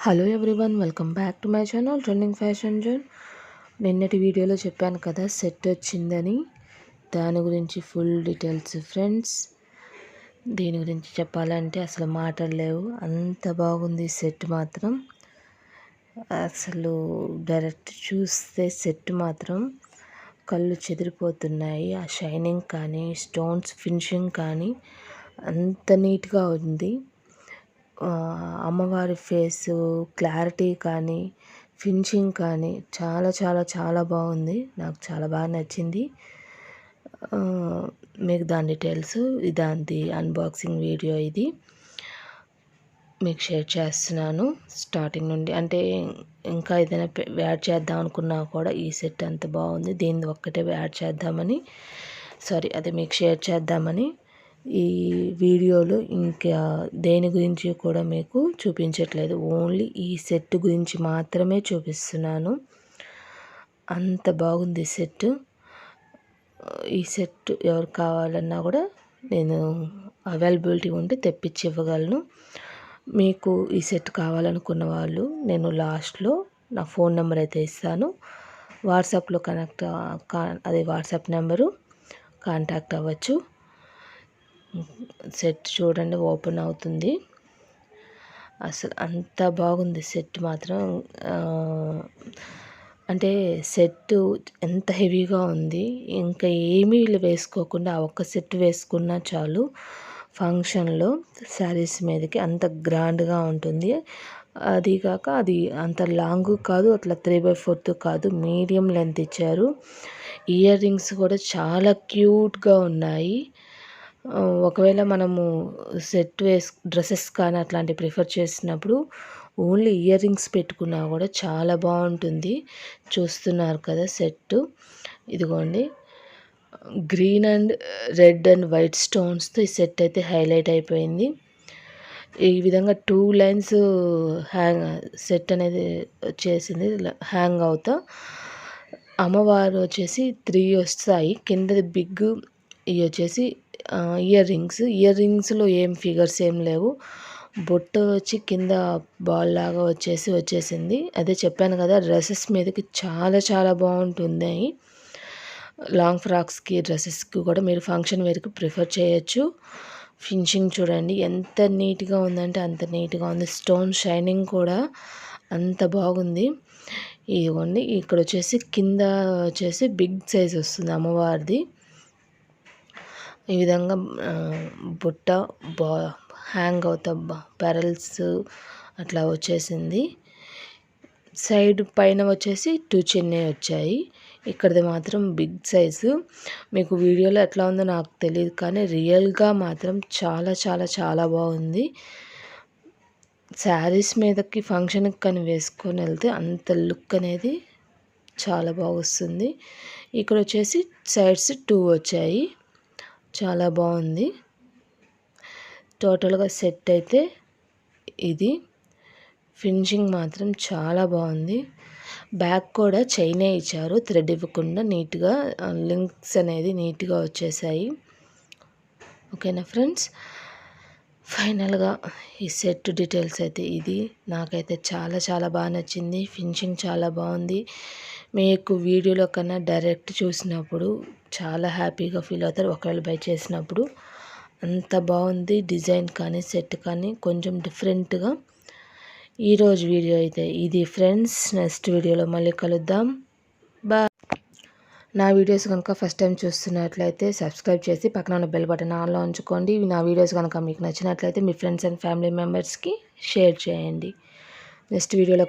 Hello everyone, welcome back to my channel trending fashion zone. నిన్నటి వీడియోలో చెప్పాను కదా సెట్ వచ్చిందని, దాని గురించి ఫుల్ డీటెయిల్స్ ఫ్రెండ్స్. దీని గురించి చెప్పాలంటే అసలు మాటలు లేవు, అంత బాగుంది సెట్ మాత్రం. అసలు డైరెక్ట్ చూస్తే సెట్ మాత్రం కళ్ళు చెదిరిపోతున్నాయి. ఆ షైనింగ్ కానీ, స్టోన్స్ ఫినిషింగ్ కానీ అంత నీట్గా ఉంది. అమ్మవారి ఫేసు క్లారిటీ కానీ, ఫినిషింగ్ కానీ చాలా చాలా చాలా బాగుంది. నాకు చాలా బాగా నచ్చింది. మీకు దాని డీటెయిల్స్, దాని అన్బాక్సింగ్ వీడియో ఇది మీకు షేర్ చేస్తున్నాను స్టార్టింగ్ నుండి. అంటే ఇంకా ఏదైనా యాడ్ చేద్దాం అనుకున్నా కూడా ఈ సెట్ అంత బాగుంది, దీన్ని ఒక్కటే యాడ్ చేద్దామని, అది మీకు షేర్ చేద్దామని ఈ వీడియోలో ఇంకా దేని గురించి కూడా మీకు చూపించట్లేదు, ఓన్లీ ఈ సెట్ గురించి మాత్రమే చూపిస్తున్నాను. అంత బాగుంది సెట్. ఈ సెట్ ఎవరు కావాలన్నా కూడా నేను అవైలబిలిటీ ఉంటే తెప్పించి ఇవ్వగలను. మీకు ఈ సెట్ కావాలనుకున్న వాళ్ళు నేను లాస్ట్లో నా ఫోన్ నెంబర్ అయితే ఇస్తాను, వాట్సాప్లో వాట్సాప్ నెంబరు కాంటాక్ట్ అవ్వచ్చు. సెట్ చూడండి, ఓపెన్ అవుతుంది. అసలు అంత బాగుంది సెట్ మాత్రం. అంటే సెట్ ఎంత హెవీగా ఉంది, ఇంకా ఏమీ వేసుకోకుండా ఆ ఒక్క సెట్ వేసుకున్నా చాలు ఫంక్షన్లో శారీస్ మీదకి అంత గ్రాండ్గా ఉంటుంది. అది కాక అది అంత లాంగ్ కాదు, అట్లా 3/4 కాదు, మీడియం లెంత్ ఇచ్చారు. ఇయర్ రింగ్స్ కూడా చాలా క్యూట్గా ఉన్నాయి. ఒకవేళ మనము డ్రెస్సెస్ కానీ అట్లాంటివి ప్రిఫర్ చేసినప్పుడు ఓన్లీ ఇయర్ రింగ్స్ పెట్టుకున్నా కూడా చాలా బాగుంటుంది. చూస్తున్నారు కదా సెట్, ఇదిగోండి green and red and white స్టోన్స్తో ఈ సెట్ అయితే హైలైట్ అయిపోయింది. ఈ విధంగా 2 లైన్స్ సెట్ అనేది వచ్చేసింది హ్యాంగ్ అవుతా. అమ్మవారు వచ్చేసి 3 వస్తాయి, కిందది బిగ్ ఇవి వచ్చేసి ఇయర్ రింగ్స్లో ఏం ఫిగర్స్ ఏం లేవు. బొట్టు వచ్చి కింద బాల్ లాగా వచ్చేసింది. అదే చెప్పాను కదా, డ్రెస్సెస్ మీదకి చాలా చాలా బాగుంటుంది. లాంగ్ ఫ్రాక్స్కి, డ్రెస్సెస్కి కూడా మీరు ఫంక్షన్ వేర్కి ప్రిఫర్ చేయొచ్చు. ఫినిషింగ్ చూడండి ఎంత నీట్గా ఉందంటే అంత నీట్గా ఉంది. స్టోన్ షైనింగ్ కూడా అంత బాగుంది. ఇదిగోండి ఇక్కడ వచ్చేసి కింద వచ్చేసి బిగ్ సైజ్ వస్తుంది అమ్మవారిది. ఈ విధంగా బుట్ట హ్యాంగ్ అవుతా పెరల్స్ అట్లా వచ్చేసింది. సైడ్ పైన వచ్చేసి 2 చిన్నవి వచ్చాయి, ఇక్కడది మాత్రం బిగ్ సైజు. మీకు వీడియోలో ఎట్లా ఉందో నాకు తెలియదు, కానీ రియల్గా మాత్రం చాలా చాలా చాలా బాగుంది. శారీస్ మీదకి ఫంక్షన్కి కానీ వేసుకొని వెళ్తే అంత లుక్ అనేది చాలా బాగా వస్తుంది. ఇక్కడ వచ్చేసి సైడ్స్ 2 వచ్చాయి, చాలా బాగుంది. టోటల్గా సెట్ అయితే ఇది. ఫినిషింగ్ మాత్రం చాలా బాగుంది. బ్యాక్ కూడా చైనే ఇచ్చారు, థ్రెడ్ ఇవ్వకుండా నీట్గా లింక్స్ అనేది నీట్గా వచ్చేసాయి. ఓకేనా ఫ్రెండ్స్, ఫైనల్గా ఈ సెట్ డీటెయిల్స్ అయితే ఇది. నాకైతే చాలా చాలా బాగా నచ్చింది, ఫినిషింగ్ చాలా బాగుంది. మీకు వీడియోలో కన్నా డైరెక్ట్ చూసినప్పుడు చాలా హ్యాపీగా ఫీల్ అవుతారు. ఒకవేళ బై చేసినప్పుడు అంత బాగుంది. డిజైన్ కానీ సెట్ కానీ కొంచెం డిఫరెంట్గా. ఈరోజు వీడియో అయితే ఇది ఫ్రెండ్స్, నెక్స్ట్ వీడియోలో మళ్ళీ కలుద్దాం. బాయ్. నా వీడియోస్ కనుక ఫస్ట్ టైం చూస్తున్నట్లయితే సబ్స్క్రైబ్ చేసి పక్కన ఉన్న బెల్ బటన్ ఆన్లో ఉంచుకోండి. నా వీడియోస్ కనుక మీకు నచ్చినట్లయితే మీ ఫ్రెండ్స్ అండ్ ఫ్యామిలీ మెంబర్స్కి షేర్ చేయండి. నెక్స్ట్ వీడియోలో